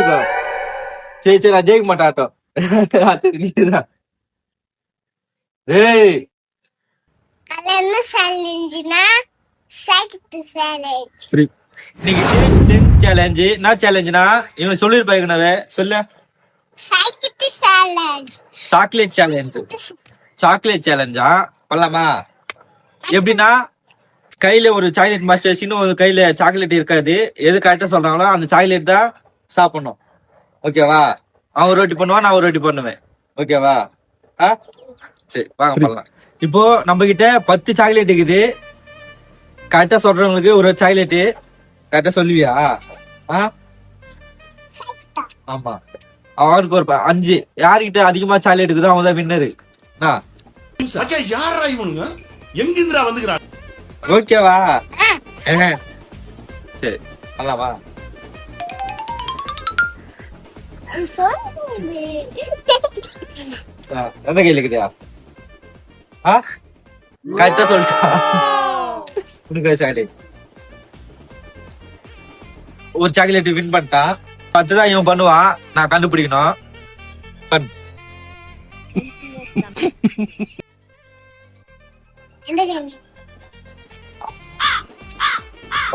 எதுக்கோ சரி சரி நான் ஜெயிக்க மாட்டாட்டம் நீதான் ஏய் என்ன சேலஞ்சுனா சைக்கிள் சேலஞ்ச் இன்னைக்கு சேலஞ்சு என்ன சேலஞ்சுனா இவன் சொல்லிருப்பாங்கனவே சொல்லு cycle challenge chocolate challenge chocolate சேலஞ்சா பண்ணலாமா எப்படின்னா கையில ஒரு சாக்லேட் மாஸ்டர் வச்சுன்னு ஒரு கையில சாக்லேட் இருக்காது எது கரெக்டா சொல்றாங்களோ அந்த சாக்லேட் தான் சாப்பிடணும் ஓகேவா அவன் ரொட்டி பண்ணுவான் நான் ஒரு ரொட்டி பண்ணுவேன் ஓகேவா சரி வாங்க பண்ணலாம் இப்போ நம்ம கிட்ட 10 சாக்லேட் இருக்குது கரெக்டா சொல்றவங்களுக்கு ஒரு சாக்லேட் கரெக்டா சொல்லுவியா ஆமா அவனுக்கு ஒரு 5 யாருக்கிட்ட அதிகமா சாக்லேட் இருக்குதோ அவன் தான் வின்னரு யாரா இவனுங்க எங்கிந்திரா வந்துக்கிறான் ஓகேவா சரி பண்ணலாமா எந்த கையில இருக்குதா கரெக்டா சொல்லிட்டா சாக்லேட் ஒரு சாக்லேட் வின் பண்ணிட்டான் 10 தான் இவன் பண்ணுவான் நான் கண்டுபிடிக்கணும் பண்ணு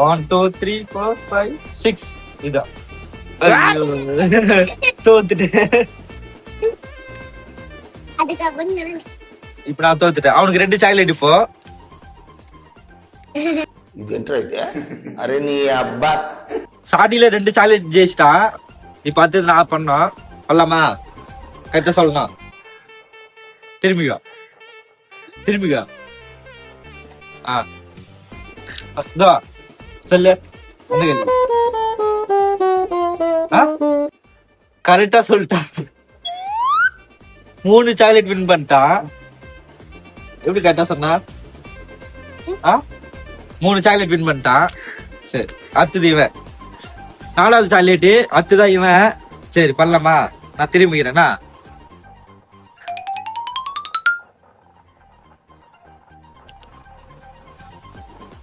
1 2 3 4 5 6 இதான் தோத்துட்டேன் இப்ப நான் தோத்துட்டேன் அவனுக்கு 2 சாக்லேட் இப்போ அரே நீ அப்பா சாடியில 2 சாக்லேட் ஜெயிச்சிட்டா நீ பார்த்து நான் பண்ணோம் பண்ணலாமா கரெக்டா சொல்லணும் திரும்பிக்கா சொல்லு கரெக்டா சொல்லிட்டா 3 சாக்லேட் வின் பண்ணிட்டான் எப்படி கரெக்டா சொன்னா 3 சாக்லேட் வின் பண்ணிட்டான் சரி அடுத்தது இவன் 4வது சாக்லேட் அடுத்ததான் இவன் சரி பண்ணலாமா நான் திரும்பிக்கிறேன்னா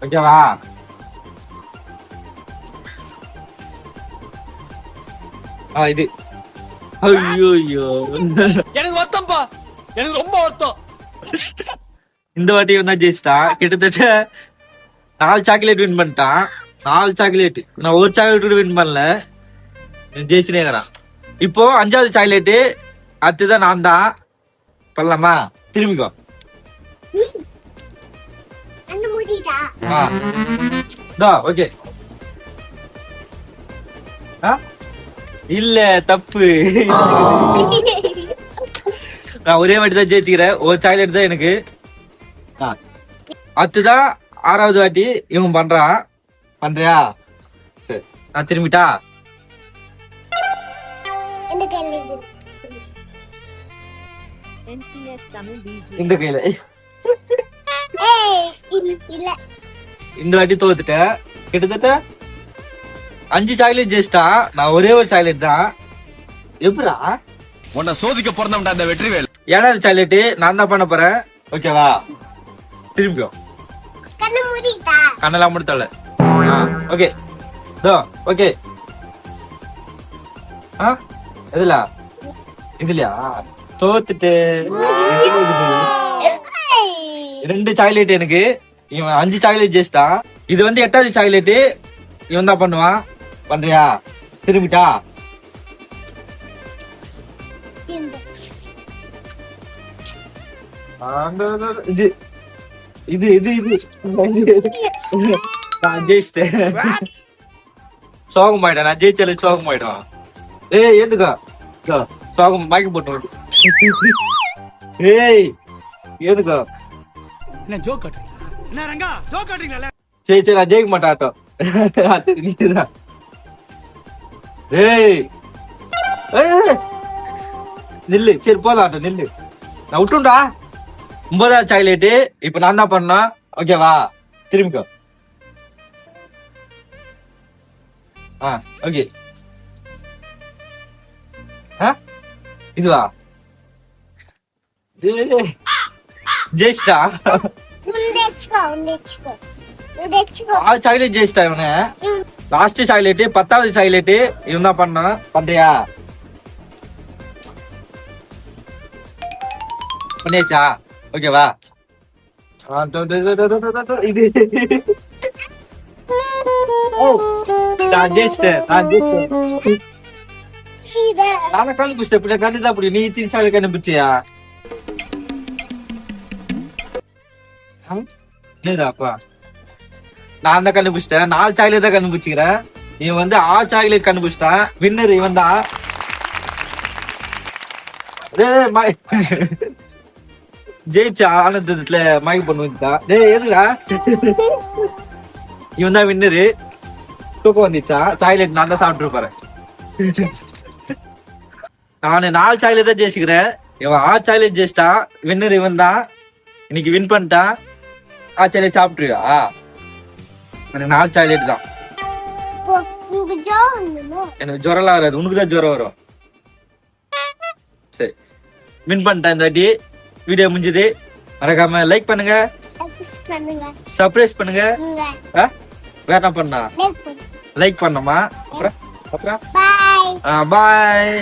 ஓகேவா இது ஐயோ எனக்கு வருத்தம்ப்பா எனக்கு ரொம்ப வருத்தம் இந்த வாட்டி தான் ஜெயிச்சிட்டா கிட்டத்தட்ட 4 சாக்லேட் வின் பண்ணிட்டான் 4 சாக்லேட் நான் ஒரு சாக்லேட் கூட வின் பண்ணல ஜெயிச்சுனேங்கிறான் இப்போ 5வது சாக்லேட் அடுத்துதான் நான் தான் பண்ணலாமா திரும்பிக்கோ ஓகே இல்ல தப்பு நான் ஒரே வாட்டி தான் ஜெயிச்சுக்கிறேன் ஒரு சாக்லேட் தான் எனக்கு அடுத்துதான் 6வது வாட்டி இவன் பண்றான் பண்றியா சரி நான் திரும்பிட்டா இந்த கையில இந்த வாட்டி தோத்துட்டேன் கிட்டத்தட்ட 5 சாக்லேட் ஜெயிச்சிட்டா நான் ஒரே ஒரு சாக்லேட் தான் எப்படா உன்னை சோதிக்க பிறந்தவன்டா அந்த வெற்றிவேல் 7வது சாக்லேட் நான் தான் பண்ண போறேன் ஓகேவா திரும்பிக்கோ கண்ணெல்லாம் முடித்தல ஓகே ஓகே எதுல இதுலயா தோத்துட்டு 2 சாக்லேட் எனக்கு இவன் 5 சாக்லேட் ஜெயிச்சிட்டா இது வந்து 8வது சாக்லேட் இவன் தான் பண்ணுவான் பண்றியா திரும்பிட்டா இது இது இது நான் ஜெயிச்சிட்டேன் சோகமாயிட்டேன் நான் ஜெயிச்சாலே சோகமாயிட்டான் ஏதுக்கா சோகம் மயக்க போட்டு ஏய் ஏதுக்கா என்ன ஜோக் காட்டுறீங்க என்ன ரங்கா ஜோக் காட்டுறீங்களா சரி சரி நான் ஜெயிக்க மாட்டாட்டம் நீதான் ஏய் நில்லு சரி போதாட்டம் நில்லு நான் விட்டுண்டா 9வது சாக்லேட் இப்ப நான் தான் பண்ணா ஓகேவா திரும்பிக்கோ ஓகே இதுவா ஜெயிச்சிட்டா சாக்லேட் ஜெயிச்சிட்டா இவனு லாஸ்ட் சாக்லேட் 10வது சாக்லேட் இவன் தான் பண்ணான். பண்றியா? பண்ணியாச்சா? ஓகேவா? இது நான் கண்டுபிடிச்சேன். இப்படி கண்டுதான் அப்படி நீ இத்தனை சாக்லேட் கண்டுபிடிச்சியா? அப்பா நான் தான் கண்டுபிடிச்சிட்டேன். 4 சாக்லேட் தான் கண்டுபிடிச்சிக்கிறேன். நீ வந்து 6 சாக்லேட் கண்டுபிடிச்சிட்டான். வின்னர் இவன் தான். ஜெயிச்சா ஆனந்தத்துல மயக்க பண்ணுவா. டேய் எதுடா? இவன் தான் வின்னரு. தூக்கம் வந்துச்சா? சாக்லேட் நான் தான் சாப்பிட்டு போறேன். நானு 4 சாக்லேட் தான் ஜெயிச்சுக்கிறேன். இவன் 6 சாக்லேட் ஜெயிச்சிட்டான். வின்னர் இவன் தான். இன்னைக்கு வின் பண்ணிட்டான். 6 சாக்லேட் சாப்பிட்டுருவியா? எனக்கு 4 சாக்லேட் தான். எனக்கு ஜுரம்லாம் வராது. உனக்குதான் ஜுரம் வரும். சரி வின் பண்ணிட்டேன் இந்த வாட்டி. வீடியோ முடிஞ்சது. மறக்காம லைக் பண்ணுங்க, சப்ஸ்கிரைப் பண்ணுங்க. வேற என்ன பண்ணா? லைக் பண்ணமா. அப்புறம் பாய். பாய்.